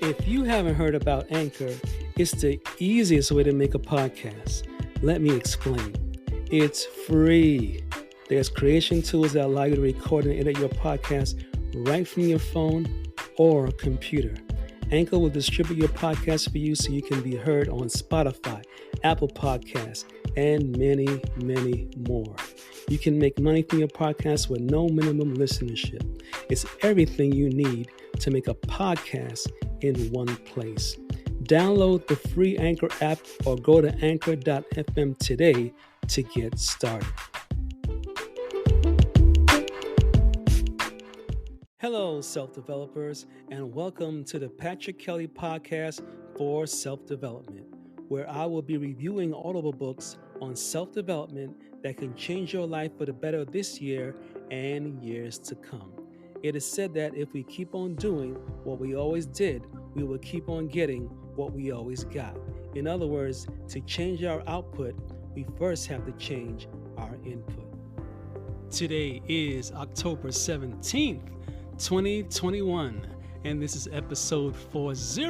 If you haven't heard about Anchor, it's the easiest way to make a podcast. Let me explain. It's free. There's creation tools that allow you to record and edit your podcast right from your phone or computer. Anchor will distribute your podcast for you so you can be heard on Spotify, Apple Podcasts, and many, many more. You can make money from your podcast with no minimum listenership. It's everything you need to make a podcast in one place. Download the free Anchor app or go to anchor.fm today to get started. Hello, self-developers, and welcome to the Patrick Kelly Podcast for Self-Development, where I will be reviewing audible books on self-development that can change your life for the better this year and years to come. It is said that if we keep on doing what we always did, we will keep on getting what we always got. In other words, to change our output, we first have to change our input. Today is October 17th, 2021, and this is episode 40.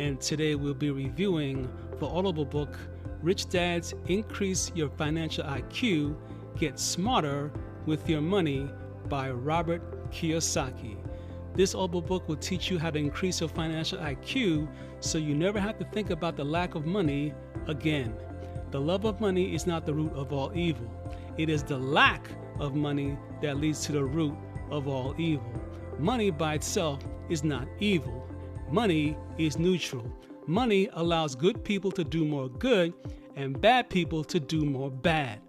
And today we'll be reviewing the audible book, Rich Dads Increase Your Financial IQ, Get Smarter with Your Money by Robert Kiyosaki. This audible book will teach you how to increase your financial IQ so you never have to think about the lack of money again. The love of money is not the root of all evil. It is the lack of money that leads to the root of all evil. Money by itself is not evil. Money is neutral. Money allows good people to do more good and bad people to do more bad.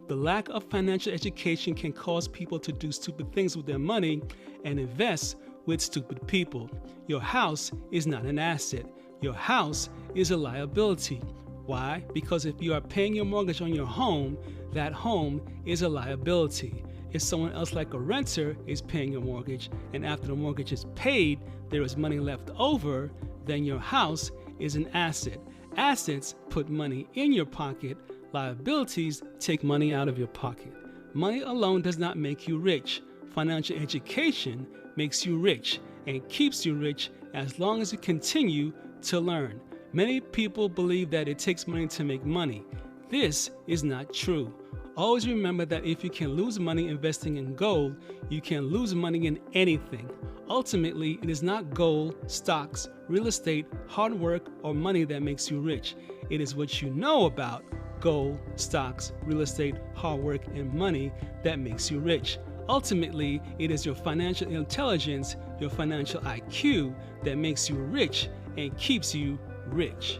The lack of financial education can cause people to do stupid things with their money and invest with stupid people. Your house is not an asset. Your house is a liability. Why? Because if you are paying your mortgage on your home, that home is a liability. If someone else like a renter is paying your mortgage and after the mortgage is paid, there is money left over, then your house is an asset. Assets put money in your pocket. Liabilities take money out of your pocket. Money alone does not make you rich. Financial education makes you rich and keeps you rich as long as you continue to learn. Many people believe that it takes money to make money. This is not true. Always remember that if you can lose money investing in gold, you can lose money in anything. Ultimately, it is not gold, stocks, real estate, hard work, or money that makes you rich. It is what you know about gold, stocks, real estate, hard work, and money that makes you rich. Ultimately, it is your financial intelligence, your financial IQ that makes you rich and keeps you rich.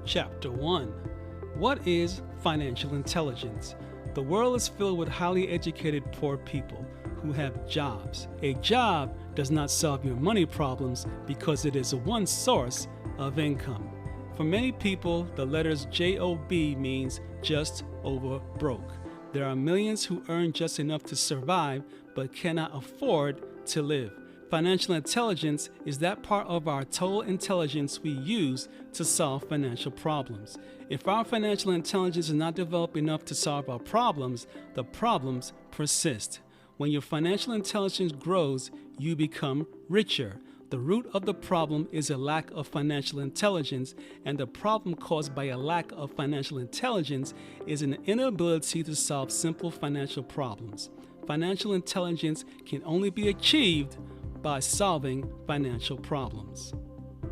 Chapter 1. What is financial intelligence? The world is filled with highly educated poor people who have jobs. A job does not solve your money problems because it is one source of income. For many people, the letters JOB means just over broke. There are millions who earn just enough to survive but cannot afford to live. Financial intelligence is that part of our total intelligence we use to solve financial problems. If our financial intelligence is not developed enough to solve our problems, the problems persist. When your financial intelligence grows, you become richer. The root of the problem is a lack of financial intelligence, and the problem caused by a lack of financial intelligence is an inability to solve simple financial problems. Financial intelligence can only be achieved by solving financial problems.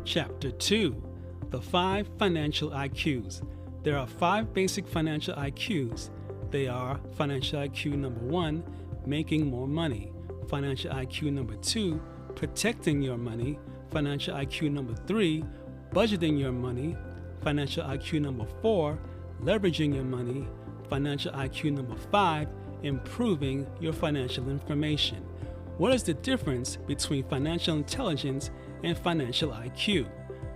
Chapter 2. The 5 Financial IQs. There are 5 basic financial IQs. They are financial IQ number 1, making more money. Financial IQ number 2, protecting your money. Financial IQ number 3, budgeting your money. Financial IQ number 4, leveraging your money. Financial IQ number 5, improving your financial information. What is the difference between financial intelligence and financial IQ?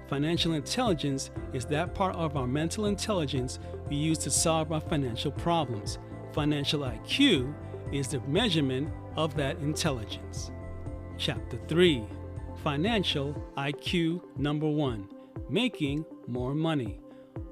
Financial intelligence is that part of our mental intelligence we use to solve our financial problems. Financial IQ is the measurement of that intelligence. Chapter 3. Financial IQ number 1, making more money.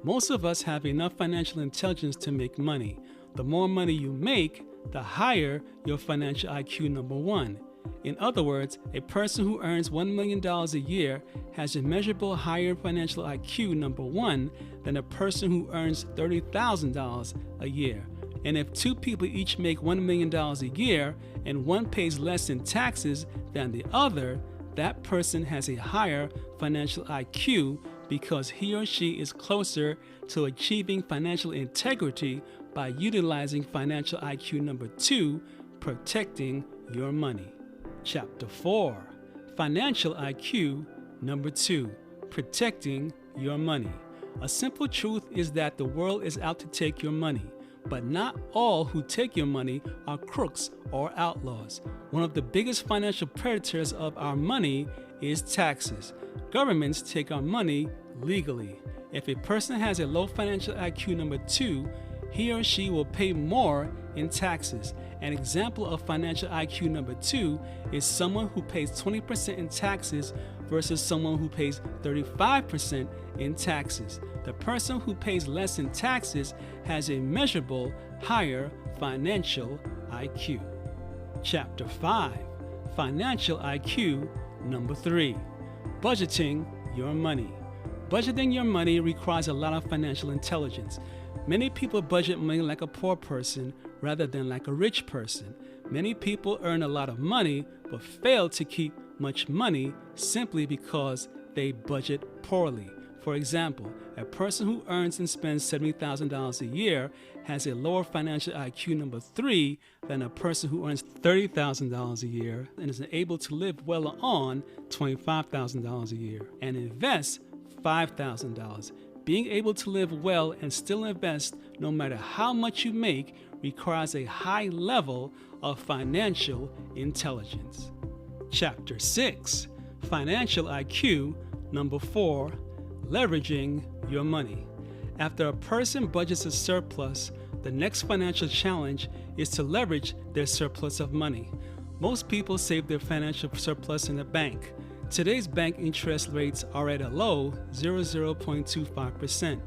Most of us have enough financial intelligence to make money. The more money you make, the higher your financial IQ number 1. In other words, a person who earns $1 million a year has a measurable higher financial IQ, number one, than a person who earns $30,000 a year. And if two people each make $1 million a year and one pays less in taxes than the other, that person has a higher financial IQ because he or she is closer to achieving financial integrity by utilizing financial IQ number two, protecting your money. Chapter 4, Financial IQ number 2, Protecting Your Money. A simple truth is that the world is out to take your money, but not all who take your money are crooks or outlaws. One of the biggest financial predators of our money is taxes. Governments take our money legally. If a person has a low financial IQ number 2, he or she will pay more in taxes. An example of financial IQ number 2 is someone who pays 20% in taxes versus someone who pays 35% in taxes. The person who pays less in taxes has a measurable higher financial IQ. Chapter 5, Financial IQ number 3, Budgeting Your Money. Budgeting your money requires a lot of financial intelligence. Many people budget money like a poor person rather than like a rich person. Many people earn a lot of money but fail to keep much money simply because they budget poorly. For example, a person who earns and spends $70,000 a year has a lower financial IQ number 3 than a person who earns $30,000 a year and is able to live well on $25,000 a year and invest $5,000. Being able to live well and still invest no matter how much you make requires a high level of financial intelligence. Chapter 6, Financial IQ number 4, Leveraging Your Money. After a person budgets a surplus, the next financial challenge is to leverage their surplus of money. Most people save their financial surplus in a bank. Today's bank interest rates are at a low 0.25%.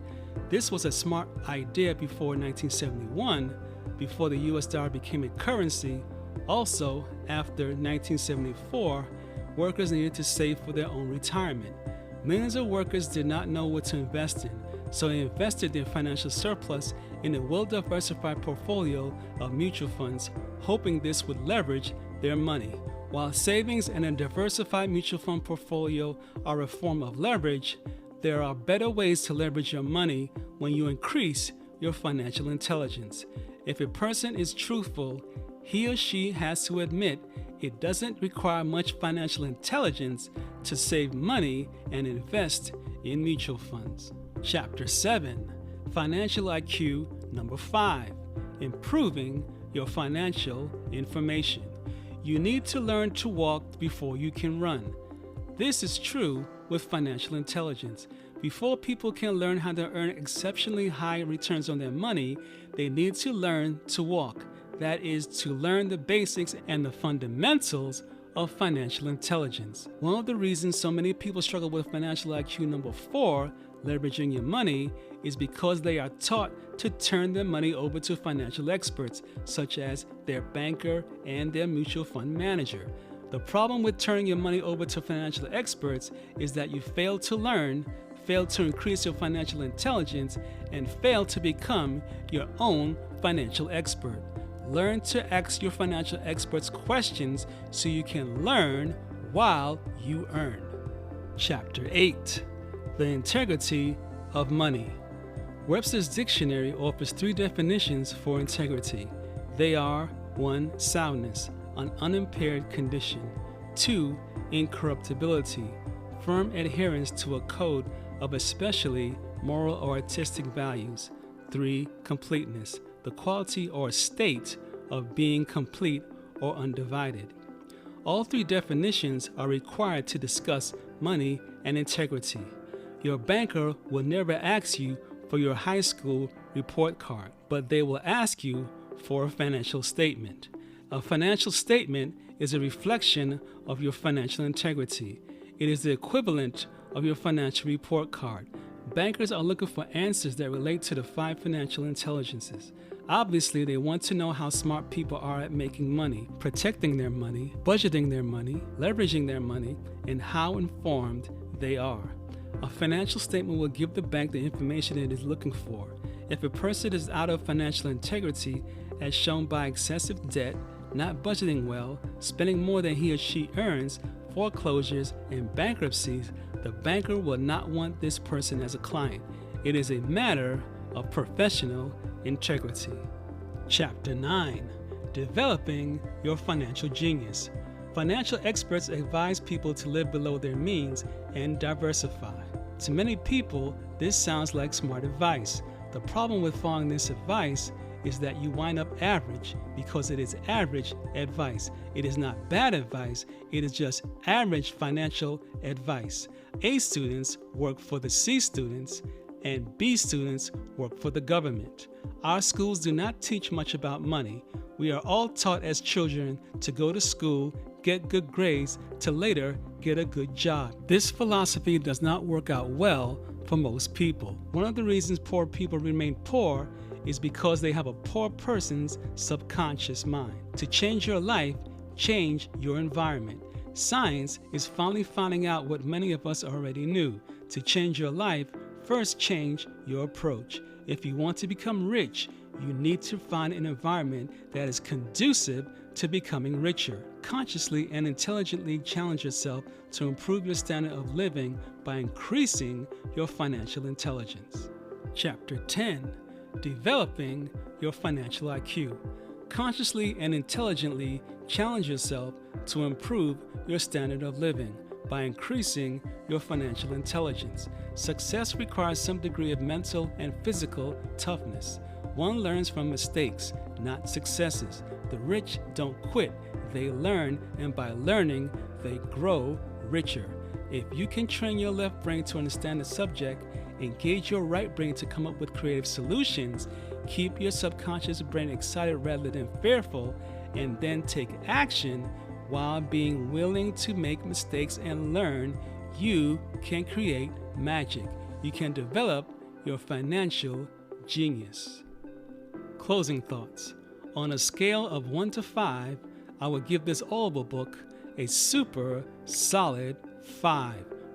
This was a smart idea before 1971, before the US dollar became a currency. Also, after 1974, workers needed to save for their own retirement. Millions of workers did not know what to invest in, so they invested their financial surplus in a well-diversified portfolio of mutual funds, hoping this would leverage their money. While savings and a diversified mutual fund portfolio are a form of leverage, there are better ways to leverage your money when you increase your financial intelligence. If a person is truthful, he or she has to admit it doesn't require much financial intelligence to save money and invest in mutual funds. Chapter 7, Financial IQ number 5, Improving Your Financial Information. You need to learn to walk before you can run. This is true with financial intelligence. Before people can learn how to earn exceptionally high returns on their money, they need to learn to walk. That is, to learn the basics and the fundamentals of financial intelligence. One of the reasons so many people struggle with financial IQ number 4, leveraging your money, is because they are taught to turn their money over to financial experts, such as their banker and their mutual fund manager. The problem with turning your money over to financial experts is that you fail to learn, fail to increase your financial intelligence, and fail to become your own financial expert. Learn to ask your financial experts questions so you can learn while you earn. Chapter 8, The Integrity of Money. Webster's Dictionary offers 3 definitions for integrity. They are: 1. Soundness, an unimpaired condition; 2. Incorruptibility, firm adherence to a code of especially moral or artistic values; 3. Completeness, the quality or state of being complete or undivided. All 3 definitions are required to discuss money and integrity. Your banker will never ask you for your high school report card, but they will ask you for a financial statement. A financial statement is a reflection of your financial integrity. It is the equivalent of your financial report card. Bankers are looking for answers that relate to the 5 financial intelligences. Obviously, they want to know how smart people are at making money, protecting their money, budgeting their money, leveraging their money, and how informed they are. A financial statement will give the bank the information it is looking for. If a person is out of financial integrity, as shown by excessive debt, not budgeting well, spending more than he or she earns, foreclosures, and bankruptcies, the banker will not want this person as a client. It is a matter of professional integrity. Chapter 9. Developing your financial genius. Financial experts advise people to live below their means and diversify. To many people, this sounds like smart advice. The problem with following this advice is that you wind up average because it is average advice. It is not bad advice, it is just average financial advice. A students work for the C students, and B students work for the government. Our schools do not teach much about money. We are all taught as children to go to school, get good grades, to later get a good job. This philosophy does not work out well for most people. One of the reasons poor people remain poor is because they have a poor person's subconscious mind. To change your life, change your environment. Science is finally finding out what many of us already knew. To change your life, first change your approach. If you want to become rich, you need to find an environment that is conducive to becoming richer. Consciously and intelligently challenge yourself to improve your standard of living by increasing your financial intelligence. Chapter 10. Developing your financial IQ. Consciously and intelligently challenge yourself to improve your standard of living by increasing your financial intelligence. Success requires some degree of mental and physical toughness. One learns from mistakes, not successes. The rich don't quit, they learn, and by learning, they grow richer. If you can train your left brain to understand the subject, engage your right brain to come up with creative solutions, keep your subconscious brain excited rather than fearful, and then take action while being willing to make mistakes and learn, you can create magic. You can develop your financial genius. Closing thoughts. On a scale of 1 to 5, I would give this audible book a super solid 5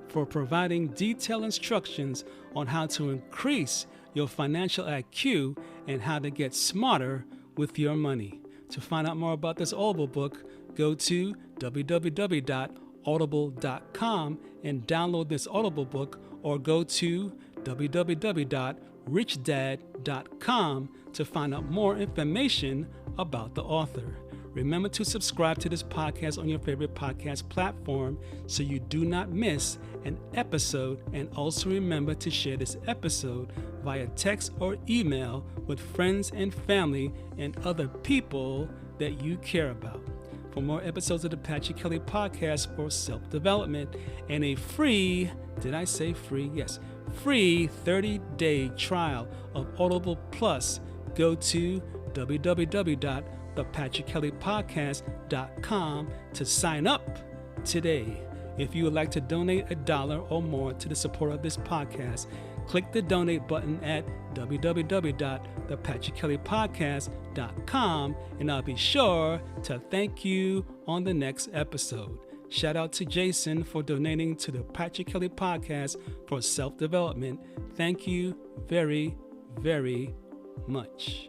for providing detailed instructions on how to increase your financial IQ and how to get smarter with your money. To find out more about this audible book, go to www.audible.com and download this audible book, or go to www.richdad.com to find out more information about the author. Remember to subscribe to this podcast on your favorite podcast platform so you do not miss an episode, and also remember to share this episode via text or email with friends and family and other people that you care about. For more episodes of the Patrick Kelly Podcast for self-development and a free, did I say free? Yes, free 30-day trial of Audible Plus, go to www.thepatrickkellypodcast.com to sign up today. If you would like to donate $1 or more to the support of this podcast, click the donate button at www.thepatrickkellypodcast.com, and I'll be sure to thank you on the next episode. Shout out to Jason for donating to the Patrick Kelly Podcast for self-development. Thank you very, very much.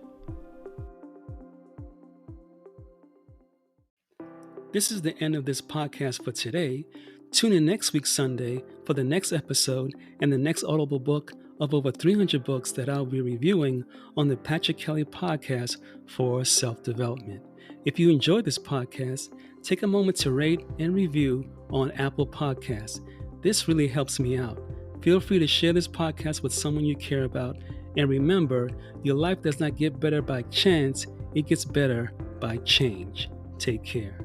This is the end of this podcast for today. Tune in next week Sunday for the next episode and the next audible book of over 300 books that I'll be reviewing on the Patrick Kelly Podcast for self-development. If you enjoyed this podcast, take a moment to rate and review on Apple Podcasts. This really helps me out. Feel free to share this podcast with someone you care about. And remember, your life does not get better by chance, it gets better by change. Take care.